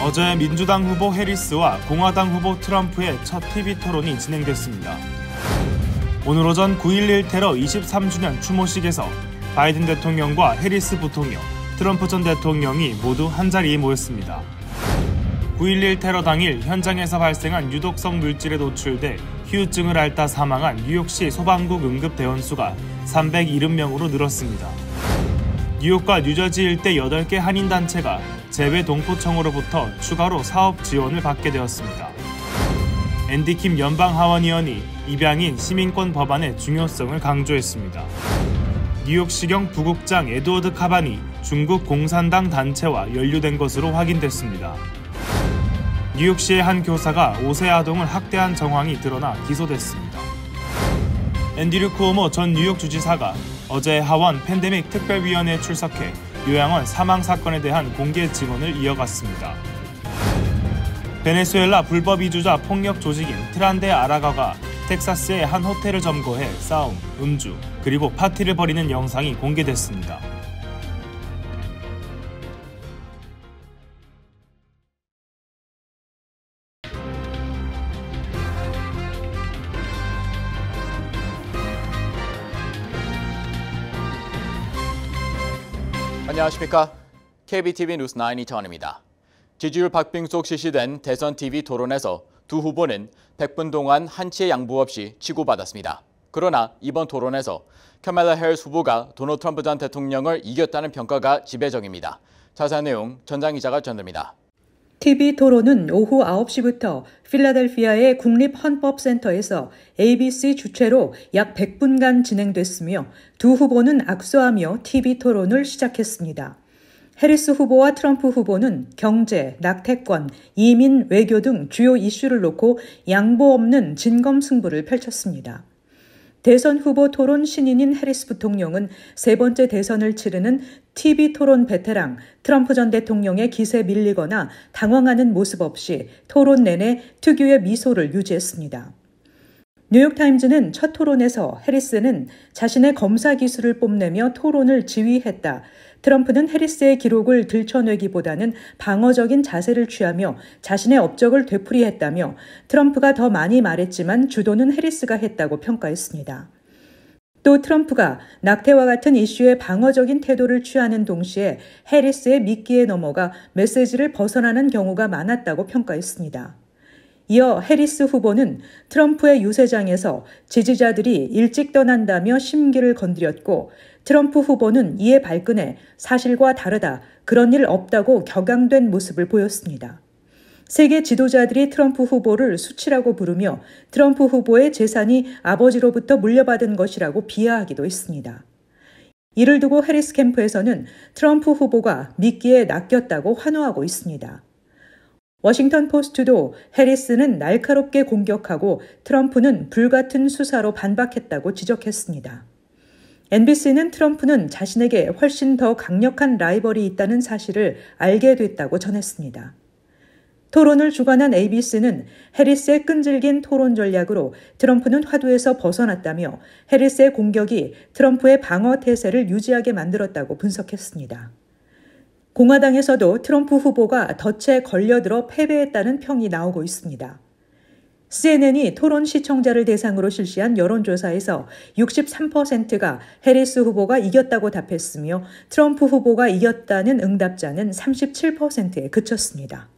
어제 민주당 후보 해리스와 공화당 후보 트럼프의 첫 TV 토론이 진행됐습니다. 오늘 오전 9.11 테러 23주년 추모식에서 바이든 대통령과 해리스 부통령, 트럼프 전 대통령이 모두 한자리에 모였습니다. 9.11 테러 당일 현장에서 발생한 유독성 물질에 노출돼 후유증을 앓다 사망한 뉴욕시 소방국 응급대원수가 370명으로 늘었습니다. 뉴욕과 뉴저지 일대 8개 한인단체가 재외동포청으로부터 추가로 사업 지원을 받게 되었습니다. 앤디 킴 연방하원의원이 입양인 시민권 법안의 중요성을 강조했습니다. 뉴욕시경 부국장 에드워드 카반이 중국 공산당 단체와 연루된 것으로 확인됐습니다. 뉴욕시의 한 교사가 5세 아동을 학대한 정황이 드러나 기소됐습니다. 앤드류 쿠오모 전 뉴욕 주지사가 어제 하원 팬데믹 특별위원회에 출석해 요양원 사망 사건에 대한 공개 증언을 이어갔습니다. 베네수엘라 불법 이주자 폭력 조직인 트란데 아라가가 텍사스의 한 호텔을 점거해 싸움, 음주, 그리고 파티를 벌이는 영상이 공개됐습니다. 안녕하십니까? KBTV 뉴스 9 이태원입니다. 지지율 박빙 속 실시된 대선 TV 토론에서 두 후보는 100분 동안 한치의 양보 없이 치고받았습니다. 그러나 이번 토론에서 카말라 해리스 후보가 도널드 트럼프 전 대통령을 이겼다는 평가가 지배적입니다. 자세한 내용 전장 기자가 전합니다. TV 토론은 오후 9시부터 필라델피아의 국립헌법센터에서 ABC 주최로 약 100분간 진행됐으며 두 후보는 악수하며 TV 토론을 시작했습니다. 해리스 후보와 트럼프 후보는 경제, 낙태권, 이민, 외교 등 주요 이슈를 놓고 양보 없는 진검승부를 펼쳤습니다. 대선 후보 토론 신인인 해리스 부통령은 세 번째 대선을 치르는 TV 토론 베테랑 트럼프 전 대통령의 기세에 밀리거나 당황하는 모습 없이 토론 내내 특유의 미소를 유지했습니다. 뉴욕타임즈는 첫 토론에서 해리스는 자신의 검사 기술을 뽐내며 토론을 지휘했다. 트럼프는 해리스의 기록을 들춰내기보다는 방어적인 자세를 취하며 자신의 업적을 되풀이했다며 트럼프가 더 많이 말했지만 주도는 해리스가 했다고 평가했습니다. 또 트럼프가 낙태와 같은 이슈에 방어적인 태도를 취하는 동시에 해리스의 미끼에 넘어가 메시지를 벗어나는 경우가 많았다고 평가했습니다. 이어 해리스 후보는 트럼프의 유세장에서 지지자들이 일찍 떠난다며 심기를 건드렸고 트럼프 후보는 이에 발끈해 사실과 다르다, 그런 일 없다고 격앙된 모습을 보였습니다. 세계 지도자들이 트럼프 후보를 수치라고 부르며 트럼프 후보의 재산이 아버지로부터 물려받은 것이라고 비하하기도 했습니다. 이를 두고 해리스 캠프에서는 트럼프 후보가 미끼에 낚였다고 환호하고 있습니다. 워싱턴 포스트도 해리스는 날카롭게 공격하고 트럼프는 불같은 수사로 반박했다고 지적했습니다. NBC는 트럼프는 자신에게 훨씬 더 강력한 라이벌이 있다는 사실을 알게 됐다고 전했습니다. 토론을 주관한 ABC는 해리스의 끈질긴 토론 전략으로 트럼프는 화두에서 벗어났다며 해리스의 공격이 트럼프의 방어 태세를 유지하게 만들었다고 분석했습니다. 공화당에서도 트럼프 후보가 덫에 걸려들어 패배했다는 평이 나오고 있습니다. CNN이 토론 시청자를 대상으로 실시한 여론조사에서 63%가 해리스 후보가 이겼다고 답했으며 트럼프 후보가 이겼다는 응답자는 37%에 그쳤습니다.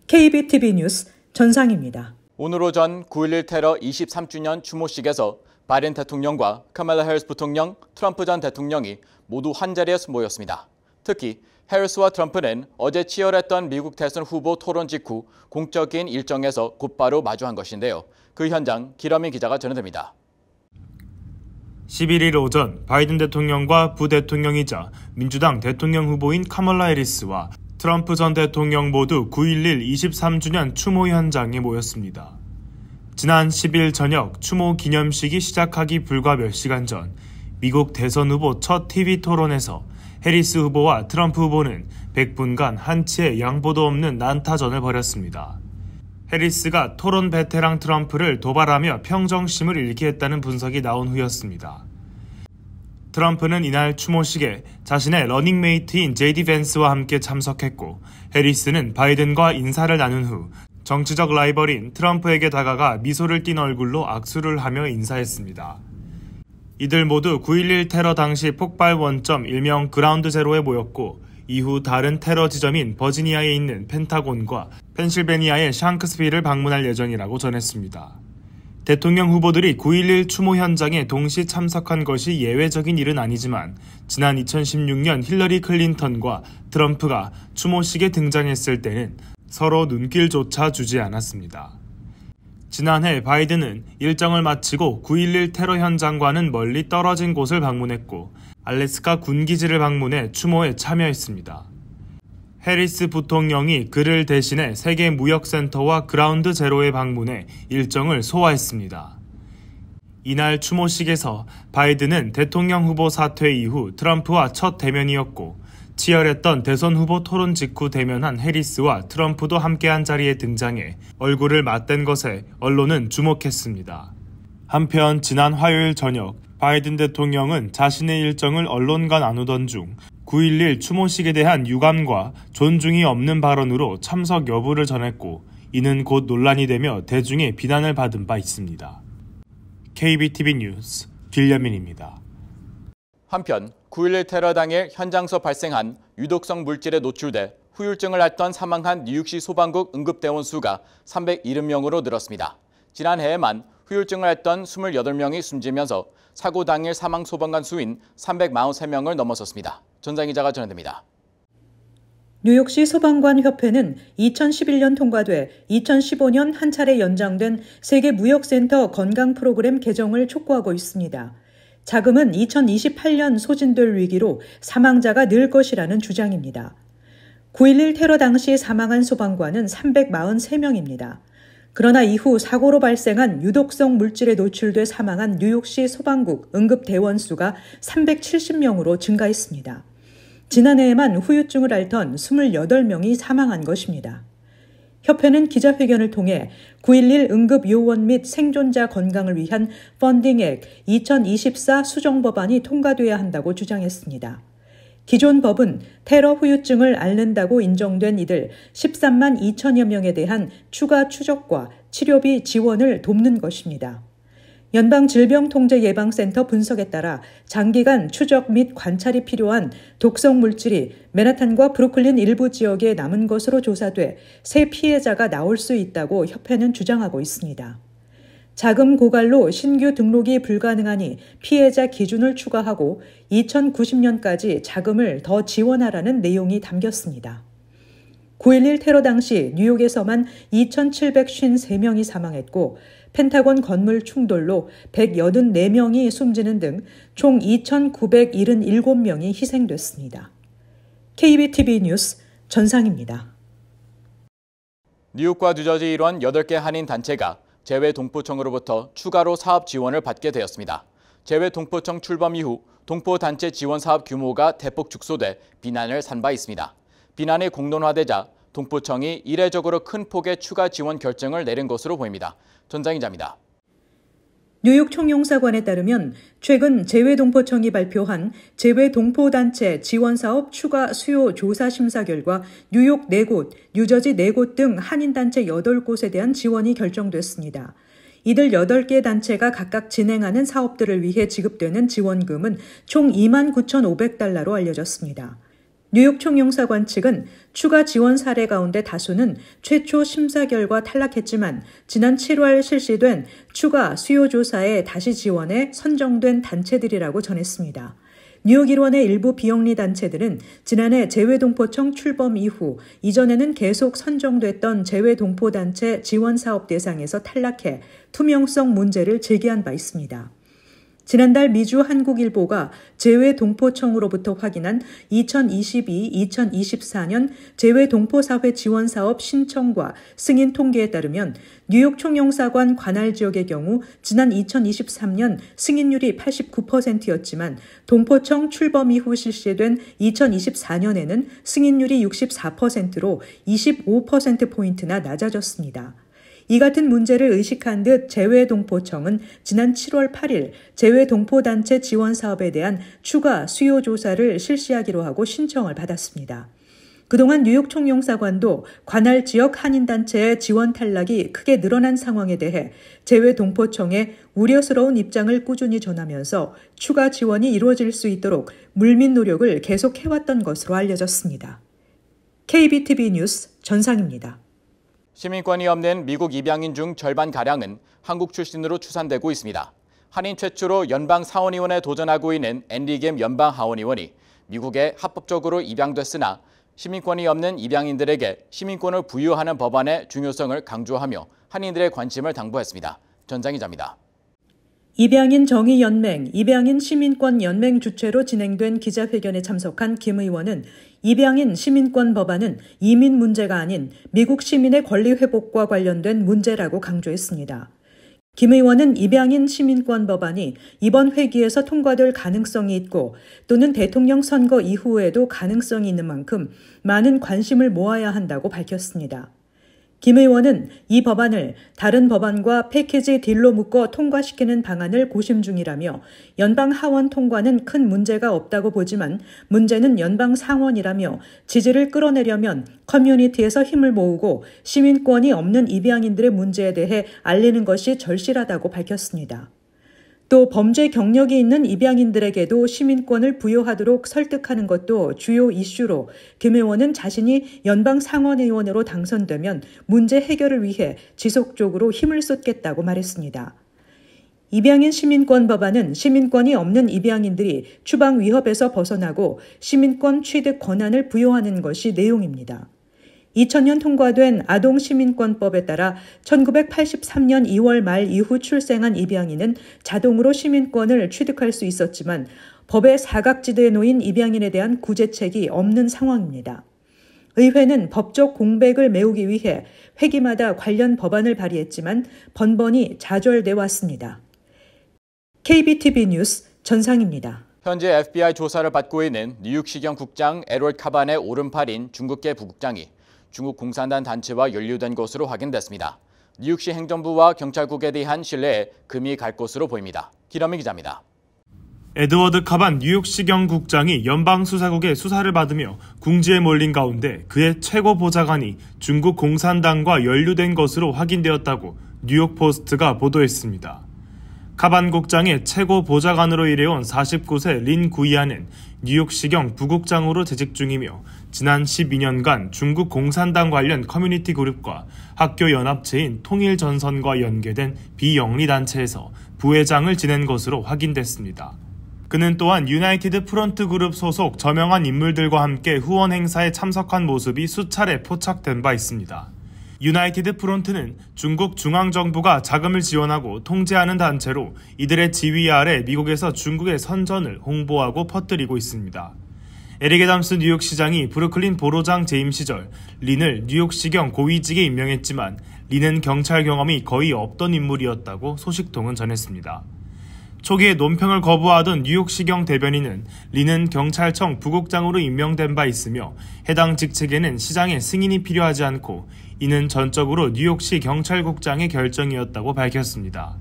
KBTV 뉴스 전상입니다. 오늘 오전 9.11 테러 23주년 추모식에서 바이든 대통령과 카말라 해리스 부통령, 트럼프 전 대통령이 모두 한자리에서 모였습니다. 특히 해리스와 트럼프는 어제 치열했던 미국 대선 후보 토론 직후 공적인 일정에서 곧바로 마주한 것인데요. 그 현장 기러민 기자가 전해드립니다. 11일 오전 바이든 대통령과 부대통령이자 민주당 대통령 후보인 카멀라 해리스와 트럼프 전 대통령 모두 9.11 23주년 추모 현장에 모였습니다. 지난 10일 저녁 추모 기념식이 시작하기 불과 몇 시간 전 미국 대선 후보 첫 TV 토론에서 해리스 후보와 트럼프 후보는 100분간 한치의 양보도 없는 난타전을 벌였습니다. 해리스가 토론 베테랑 트럼프를 도발하며 평정심을 잃게 했다는 분석이 나온 후였습니다. 트럼프는 이날 추모식에 자신의 러닝메이트인 JD 밴스와 함께 참석했고 해리스는 바이든과 인사를 나눈 후 정치적 라이벌인 트럼프에게 다가가 미소를 띤 얼굴로 악수를 하며 인사했습니다. 이들 모두 9.11 테러 당시 폭발 원점 일명 그라운드 제로에 모였고 이후 다른 테러 지점인 버지니아에 있는 펜타곤과 펜실베니아의 샹크스빌을 방문할 예정이라고 전했습니다. 대통령 후보들이 9.11 추모 현장에 동시 참석한 것이 예외적인 일은 아니지만 지난 2016년 힐러리 클린턴과 트럼프가 추모식에 등장했을 때는 서로 눈길조차 주지 않았습니다. 지난해 바이든은 일정을 마치고 9.11 테러 현장과는 멀리 떨어진 곳을 방문했고 알래스카 군기지를 방문해 추모에 참여했습니다. 해리스 부통령이 그를 대신해 세계무역센터와 그라운드 제로에 방문해 일정을 소화했습니다. 이날 추모식에서 바이든은 대통령 후보 사퇴 이후 트럼프와 첫 대면이었고 치열했던 대선 후보 토론 직후 대면한 해리스와 트럼프도 함께한 자리에 등장해 얼굴을 맞댄 것에 언론은 주목했습니다. 한편 지난 화요일 저녁 바이든 대통령은 자신의 일정을 언론과 나누던 중 9.11 추모식에 대한 유감과 존중이 없는 발언으로 참석 여부를 전했고 이는 곧 논란이 되며 대중의 비난을 받은 바 있습니다. KBTV 뉴스 길려민입니다. 한편 9.11 테러 당일 현장에서 발생한 유독성 물질에 노출돼 후유증을 앓던 사망한 뉴욕시 소방국 응급대원 수가 370명으로 늘었습니다. 지난해에만 후유증을 앓던 28명이 숨지면서 사고 당일 사망 소방관 수인 343명을 넘어섰습니다. 전장 기자가 전해드립니다. 뉴욕시 소방관 협회는 2011년 통과돼 2015년 한 차례 연장된 세계무역센터 건강 프로그램 개정을 촉구하고 있습니다. 자금은 2028년 소진될 위기로 사망자가 늘 것이라는 주장입니다. 9.11 테러 당시 사망한 소방관은 343명입니다. 그러나 이후 사고로 발생한 유독성 물질에 노출돼 사망한 뉴욕시 소방국 응급대원 수가 370명으로 증가했습니다. 지난해에만 후유증을 앓던 28명이 사망한 것입니다. 협회는 기자회견을 통해 9.11 응급요원 및 생존자 건강을 위한 펀딩액 2024 수정법안이 통과돼야 한다고 주장했습니다. 기존 법은 테러 후유증을 앓는다고 인정된 이들 13만 2천여 명에 대한 추가 추적과 치료비 지원을 돕는 것입니다. 연방질병통제예방센터 분석에 따라 장기간 추적 및 관찰이 필요한 독성 물질이 맨하탄과 브루클린 일부 지역에 남은 것으로 조사돼 새 피해자가 나올 수 있다고 협회는 주장하고 있습니다. 자금 고갈로 신규 등록이 불가능하니 피해자 기준을 추가하고 2090년까지 자금을 더 지원하라는 내용이 담겼습니다. 9.11 테러 당시 뉴욕에서만 2,753명이 사망했고 펜타곤 건물 충돌로 184명이 숨지는 등 총 2,977명이 희생됐습니다. KBTV 뉴스 전상입니다. 뉴욕과 뉴저지 일원 8개 한인 단체가 재외동포청으로부터 추가로 사업 지원을 받게 되었습니다. 재외동포청 출범 이후 동포단체 지원 사업 규모가 대폭 축소돼 비난을 산 바 있습니다. 비난이 공론화되자 동포청이 이례적으로 큰 폭의 추가 지원 결정을 내린 것으로 보입니다. 전장 기자입니다. 뉴욕 총영사관에 따르면 최근 재외동포청이 발표한 재외동포단체 지원사업 추가 수요 조사 심사 결과 뉴욕 4곳, 뉴저지 4곳 등 한인단체 8곳에 대한 지원이 결정됐습니다. 이들 8개 단체가 각각 진행하는 사업들을 위해 지급되는 지원금은 총 29,500달러로 알려졌습니다. 뉴욕 총영사관 측은 추가 지원 사례 가운데 다수는 최초 심사 결과 탈락했지만 지난 7월 실시된 추가 수요 조사에 다시 지원해 선정된 단체들이라고 전했습니다. 뉴욕 일원의 일부 비영리 단체들은 지난해 재외동포청 출범 이후 이전에는 계속 선정됐던 재외동포단체 지원사업 대상에서 탈락해 투명성 문제를 제기한 바 있습니다. 지난달 미주 한국일보가 재외동포청으로부터 확인한 2022-2024년 재외동포사회 지원사업 신청과 승인 통계에 따르면 뉴욕 총영사관 관할 지역의 경우 지난 2023년 승인율이 89%였지만 동포청 출범 이후 실시된 2024년에는 승인율이 64%로 25%포인트나 낮아졌습니다. 이 같은 문제를 의식한 듯 재외동포청은 지난 7월 8일 재외동포단체 지원 사업에 대한 추가 수요 조사를 실시하기로 하고 신청을 받았습니다. 그동안 뉴욕 총영사관도 관할 지역 한인단체의 지원 탈락이 크게 늘어난 상황에 대해 재외동포청에 우려스러운 입장을 꾸준히 전하면서 추가 지원이 이루어질 수 있도록 물밑 노력을 계속해왔던 것으로 알려졌습니다. KBTV 뉴스 전상입니다. 시민권이 없는 미국 입양인 중 절반가량은 한국 출신으로 추산되고 있습니다. 한인 최초로 연방 상원의원에 도전하고 있는 앤리 겜 연방 하원의원이 미국에 합법적으로 입양됐으나 시민권이 없는 입양인들에게 시민권을 부여하는 법안의 중요성을 강조하며 한인들의 관심을 당부했습니다. 전장 기자입니다. 입양인 정의연맹, 입양인 시민권 연맹 주최로 진행된 기자회견에 참석한 김 의원은 입양인 시민권 법안은 이민 문제가 아닌 미국 시민의 권리 회복과 관련된 문제라고 강조했습니다. 김 의원은 입양인 시민권 법안이 이번 회기에서 통과될 가능성이 있고 또는 대통령 선거 이후에도 가능성이 있는 만큼 많은 관심을 모아야 한다고 밝혔습니다. 김 의원은 이 법안을 다른 법안과 패키지 딜로 묶어 통과시키는 방안을 고심 중이라며 연방 하원 통과는 큰 문제가 없다고 보지만 문제는 연방 상원이라며 지지를 끌어내려면 커뮤니티에서 힘을 모으고 시민권이 없는 입양인들의 문제에 대해 알리는 것이 절실하다고 밝혔습니다. 또 범죄 경력이 있는 입양인들에게도 시민권을 부여하도록 설득하는 것도 주요 이슈로 김 의원은 자신이 연방 상원의원으로 당선되면 문제 해결을 위해 지속적으로 힘을 쏟겠다고 말했습니다. 입양인 시민권 법안은 시민권이 없는 입양인들이 추방 위협에서 벗어나고 시민권 취득 권한을 부여하는 것이 내용입니다. 2000년 통과된 아동시민권법에 따라 1983년 2월 말 이후 출생한 입양인은 자동으로 시민권을 취득할 수 있었지만 법의 사각지대에 놓인 입양인에 대한 구제책이 없는 상황입니다. 의회는 법적 공백을 메우기 위해 회기마다 관련 법안을 발의했지만 번번이 좌절돼 왔습니다. KBTV 뉴스 전상입니다. 현재 FBI 조사를 받고 있는 뉴욕시경 국장 에드워드 카반의 오른팔인 중국계 부국장이 중국 공산당 단체와 연루된 것으로 확인됐습니다. 뉴욕시 행정부와 경찰국에 대한 신뢰에 금이 갈 것으로 보입니다. 기러미 기자입니다. 에드워드 카반 뉴욕시경 국장이 연방수사국의 수사를 받으며 궁지에 몰린 가운데 그의 최고 보좌관이 중국 공산당과 연루된 것으로 확인되었다고 뉴욕포스트가 보도했습니다. 카반 국장의 최고 보좌관으로 일해온 49세 린 구이안은 뉴욕시경 부국장으로 재직 중이며 지난 12년간 중국 공산당 관련 커뮤니티 그룹과 학교 연합체인 통일전선과 연계된 비영리단체에서 부회장을 지낸 것으로 확인됐습니다. 그는 또한 유나이티드 프론트 그룹 소속 저명한 인물들과 함께 후원 행사에 참석한 모습이 수차례 포착된 바 있습니다. 유나이티드 프론트는 중국 중앙정부가 자금을 지원하고 통제하는 단체로 이들의 지휘 아래 미국에서 중국의 선전을 홍보하고 퍼뜨리고 있습니다. 에릭 애담스 뉴욕시장이 브루클린 보로장 재임 시절 린을 뉴욕시경 고위직에 임명했지만 린은 경찰 경험이 거의 없던 인물이었다고 소식통은 전했습니다. 초기에 논평을 거부하던 뉴욕시경 대변인은 린은 경찰청 부국장으로 임명된 바 있으며 해당 직책에는 시장의 승인이 필요하지 않고 이는 전적으로 뉴욕시 경찰국장의 결정이었다고 밝혔습니다.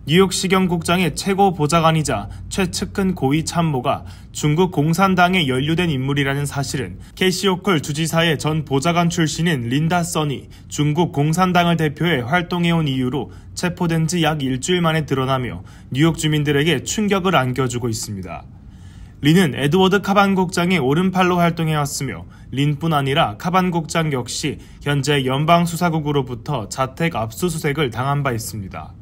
뉴욕시경 국장의 최고 보좌관이자 최측근 고위 참모가 중국 공산당에 연루된 인물이라는 사실은 캐시 호컬 주지사의 전 보좌관 출신인 린다 써니 중국 공산당을 대표해 활동해온 이유로 체포된 지 약 일주일 만에 드러나며 뉴욕 주민들에게 충격을 안겨주고 있습니다. 린은 에드워드 카반 국장의 오른팔로 활동해왔으며 린뿐 아니라 카반 국장 역시 현재 연방수사국으로부터 자택 압수수색을 당한 바 있습니다.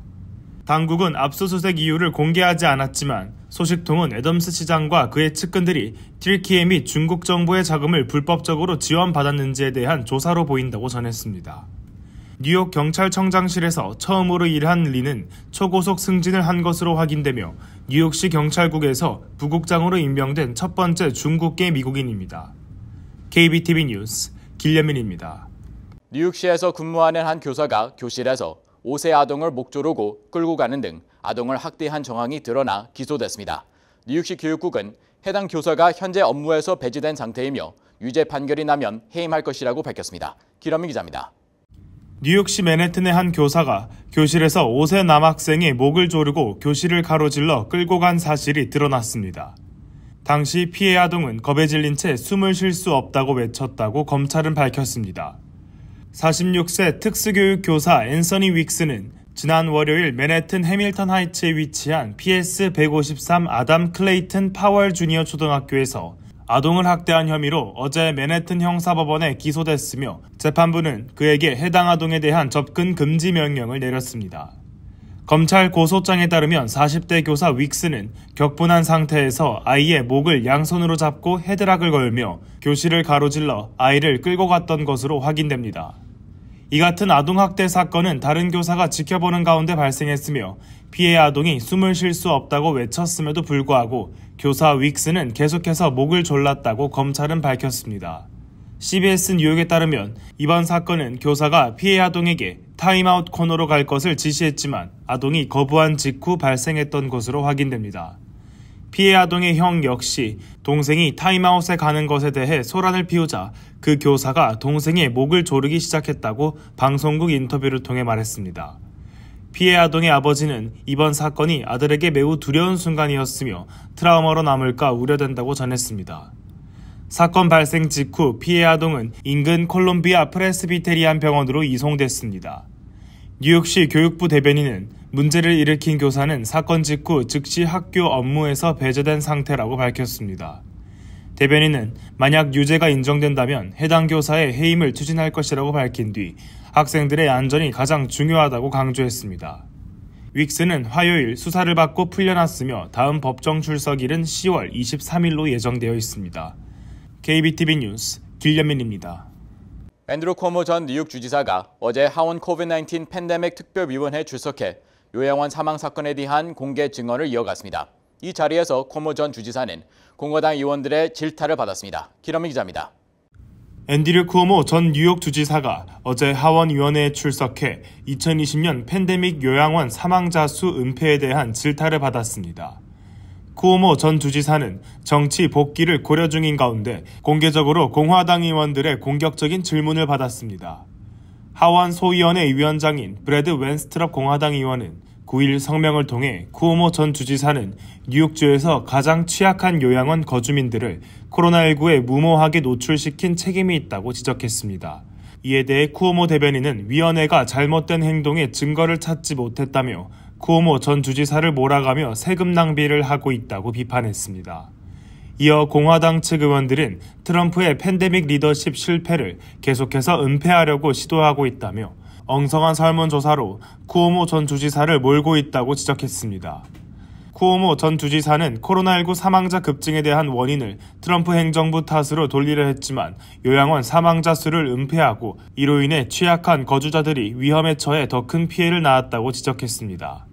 당국은 압수수색 이유를 공개하지 않았지만 소식통은 애덤스 시장과 그의 측근들이 튀르키예 및 중국 정부의 자금을 불법적으로 지원받았는지에 대한 조사로 보인다고 전했습니다. 뉴욕 경찰청장실에서 처음으로 일한 린은 초고속 승진을 한 것으로 확인되며 뉴욕시 경찰국에서 부국장으로 임명된 첫 번째 중국계 미국인입니다. KBTV 뉴스 길려민입니다. 뉴욕시에서 근무하는 한 교사가 교실에서 5세 아동을 목 조르고 끌고 가는 등 아동을 학대한 정황이 드러나 기소됐습니다. 뉴욕시 교육국은 해당 교사가 현재 업무에서 배제된 상태이며 유죄 판결이 나면 해임할 것이라고 밝혔습니다. 기러미 기자입니다. 뉴욕시 맨해튼의 한 교사가 교실에서 5세 남학생의 목을 조르고 교실을 가로질러 끌고 간 사실이 드러났습니다. 당시 피해 아동은 겁에 질린 채 숨을 쉴 수 없다고 외쳤다고 검찰은 밝혔습니다. 46세 특수교육 교사 앤서니 윅스는 지난 월요일 맨해튼 해밀턴 하이츠에 위치한 PS 153 아담 클레이튼 파월 주니어 초등학교에서 아동을 학대한 혐의로 어제 맨해튼 형사법원에 기소됐으며 재판부는 그에게 해당 아동에 대한 접근 금지 명령을 내렸습니다. 검찰 고소장에 따르면 40대 교사 윅스는 격분한 상태에서 아이의 목을 양손으로 잡고 헤드락을 걸며 교실을 가로질러 아이를 끌고 갔던 것으로 확인됩니다. 이 같은 아동학대 사건은 다른 교사가 지켜보는 가운데 발생했으며 피해 아동이 숨을 쉴 수 없다고 외쳤음에도 불구하고 교사 윅스는 계속해서 목을 졸랐다고 검찰은 밝혔습니다. CBS 뉴욕에 따르면 이번 사건은 교사가 피해 아동에게 타임아웃 코너로 갈 것을 지시했지만 아동이 거부한 직후 발생했던 것으로 확인됩니다. 피해 아동의 형 역시 동생이 타임아웃에 가는 것에 대해 소란을 피우자 그 교사가 동생의 목을 조르기 시작했다고 방송국 인터뷰를 통해 말했습니다. 피해 아동의 아버지는 이번 사건이 아들에게 매우 두려운 순간이었으며 트라우마로 남을까 우려된다고 전했습니다. 사건 발생 직후 피해 아동은 인근 콜롬비아 프레스비테리안 병원으로 이송됐습니다. 뉴욕시 교육부 대변인은 문제를 일으킨 교사는 사건 직후 즉시 학교 업무에서 배제된 상태라고 밝혔습니다. 대변인은 만약 유죄가 인정된다면 해당 교사의 해임을 추진할 것이라고 밝힌 뒤 학생들의 안전이 가장 중요하다고 강조했습니다. 윅스는 화요일 수사를 받고 풀려났으며 다음 법정 출석일은 10월 23일로 예정되어 있습니다. KBTV 뉴스 길련민입니다. 앤드루 코모 전 뉴욕 주지사가 어제 하원 코비드-19 팬데믹 특별위원회에 출석해 요양원 사망 사건에 대한 공개 증언을 이어갔습니다. 이 자리에서 코모 전 주지사는 공화당 의원들의 질타를 받았습니다. 기러미 기자입니다. 앤드류 쿠오모 전 뉴욕 주지사가 어제 하원위원회에 출석해 2020년 팬데믹 요양원 사망자 수 은폐에 대한 질타를 받았습니다. 쿠오모 전 주지사는 정치 복귀를 고려 중인 가운데 공개적으로 공화당 의원들의 공격적인 질문을 받았습니다. 하원 소위원회 위원장인 브래드 웬스트럽 공화당 의원은 9일 성명을 통해 쿠오모 전 주지사는 뉴욕주에서 가장 취약한 요양원 거주민들을 코로나19에 무모하게 노출시킨 책임이 있다고 지적했습니다. 이에 대해 쿠오모 대변인은 위원회가 잘못된 행동의 증거를 찾지 못했다며 쿠오모 전 주지사를 몰아가며 세금 낭비를 하고 있다고 비판했습니다. 이어 공화당 측 의원들은 트럼프의 팬데믹 리더십 실패를 계속해서 은폐하려고 시도하고 있다며 엉성한 설문조사로 쿠오모 전 주지사를 몰고 있다고 지적했습니다. 쿠오모 전 주지사는 코로나19 사망자 급증에 대한 원인을 트럼프 행정부 탓으로 돌리려 했지만 요양원 사망자 수를 은폐하고 이로 인해 취약한 거주자들이 위험에 처해 더 큰 피해를 낳았다고 지적했습니다.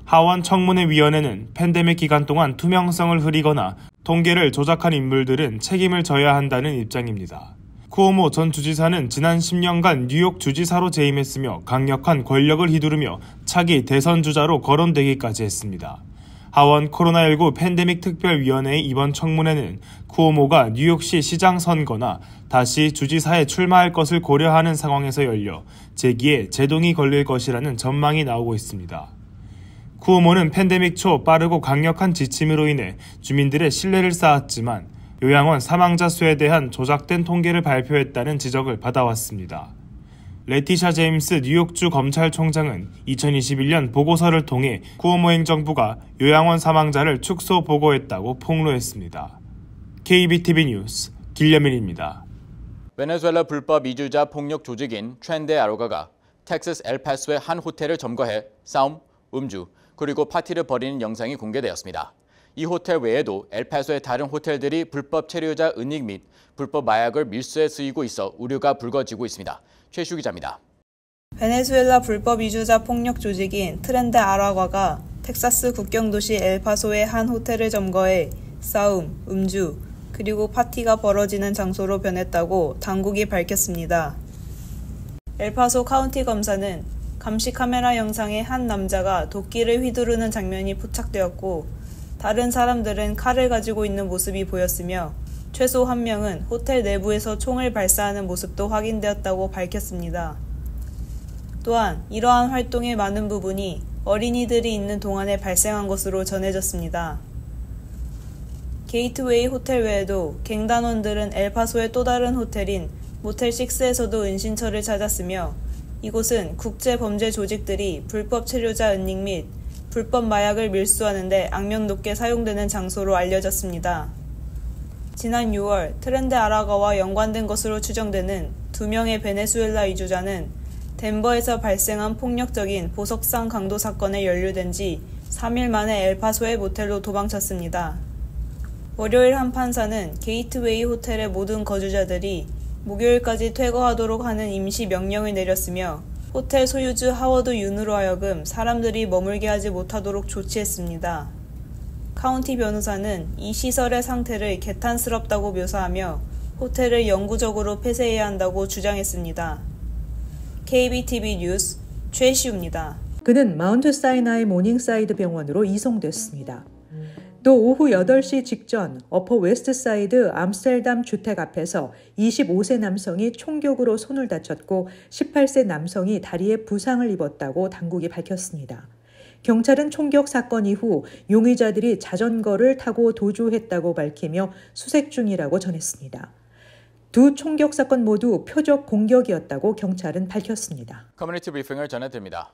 하원 청문회위원회는 팬데믹 기간 동안 투명성을 흐리거나 통계를 조작한 인물들은 책임을 져야 한다는 입장입니다. 쿠오모 전 주지사는 지난 10년간 뉴욕 주지사로 재임했으며 강력한 권력을 휘두르며 차기 대선 주자로 거론되기까지 했습니다. 하원 코로나19 팬데믹 특별위원회의 이번 청문회는 쿠오모가 뉴욕시 시장 선거나 다시 주지사에 출마할 것을 고려하는 상황에서 열려 재기에 제동이 걸릴 것이라는 전망이 나오고 있습니다. 쿠오모는 팬데믹 초 빠르고 강력한 지침으로 인해 주민들의 신뢰를 쌓았지만 요양원 사망자 수에 대한 조작된 통계를 발표했다는 지적을 받아왔습니다. 레티샤 제임스 뉴욕주 검찰총장은 2021년 보고서를 통해 쿠오모 행정부가 요양원 사망자를 축소 보고했다고 폭로했습니다. KBTV 뉴스 길련민입니다. 베네수엘라 불법 이주자 폭력 조직인 트렌데 아로가가 텍사스 엘파소의 한 호텔을 점거해 싸움, 음주, 그리고 파티를 벌이는 영상이 공개되었습니다. 이 호텔 외에도 엘파소의 다른 호텔들이 불법 체류자 은닉 및 불법 마약을 밀수해 쓰이고 있어 우려가 불거지고 있습니다. 최슈 기자입니다. 베네수엘라 불법 이주자 폭력 조직인 트렌데 아라과가 텍사스 국경도시 엘파소의 한 호텔을 점거해 싸움, 음주, 그리고 파티가 벌어지는 장소로 변했다고 당국이 밝혔습니다. 엘파소 카운티 검사는 감시 카메라 영상에 한 남자가 도끼를 휘두르는 장면이 포착되었고 다른 사람들은 칼을 가지고 있는 모습이 보였으며 최소 한 명은 호텔 내부에서 총을 발사하는 모습도 확인되었다고 밝혔습니다. 또한 이러한 활동의 많은 부분이 어린이들이 있는 동안에 발생한 것으로 전해졌습니다. 게이트웨이 호텔 외에도 갱단원들은 엘파소의 또 다른 호텔인 모텔 6에서도 은신처를 찾았으며 이곳은 국제범죄 조직들이 불법 체류자 은닉 및 불법 마약을 밀수하는 데 악명 높게 사용되는 장소로 알려졌습니다. 지난 6월 트렌드 아라가와 연관된 것으로 추정되는 2명의 베네수엘라 이주자는 덴버에서 발생한 폭력적인 보석상 강도 사건에 연루된 지 3일 만에 엘파소의 모텔로 도망쳤습니다. 월요일 한 판사는 게이트웨이 호텔의 모든 거주자들이 목요일까지 퇴거하도록 하는 임시 명령을 내렸으며 호텔 소유주 하워드 윤으로 하여금 사람들이 머물게 하지 못하도록 조치했습니다. 카운티 변호사는 이 시설의 상태를 개탄스럽다고 묘사하며 호텔을 영구적으로 폐쇄해야 한다고 주장했습니다. KBTV 뉴스 최시우입니다. 그는 마운트 사이나이 모닝사이드 병원으로 이송됐습니다. 또 오후 8시 직전 어퍼 웨스트사이드 암스테르담 주택 앞에서 25세 남성이 총격으로 손을 다쳤고 18세 남성이 다리에 부상을 입었다고 당국이 밝혔습니다. 경찰은 총격 사건 이후 용의자들이 자전거를 타고 도주했다고 밝히며 수색 중이라고 전했습니다. 두 총격 사건 모두 표적 공격이었다고 경찰은 밝혔습니다. 커뮤니티 브리핑을 전해드립니다.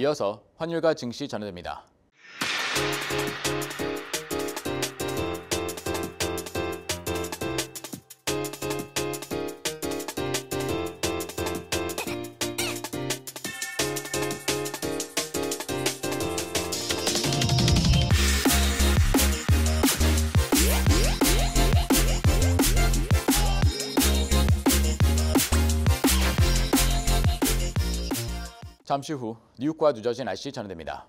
이어서 환율과 증시 전해드립니다. 잠시 후 뉴욕과 뉴저지 날씨 전해드립니다.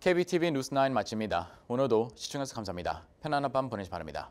KBTV 뉴스 9 마칩니다. 오늘도 시청해주셔서 감사합니다. 편안한 밤 보내시기 바랍니다.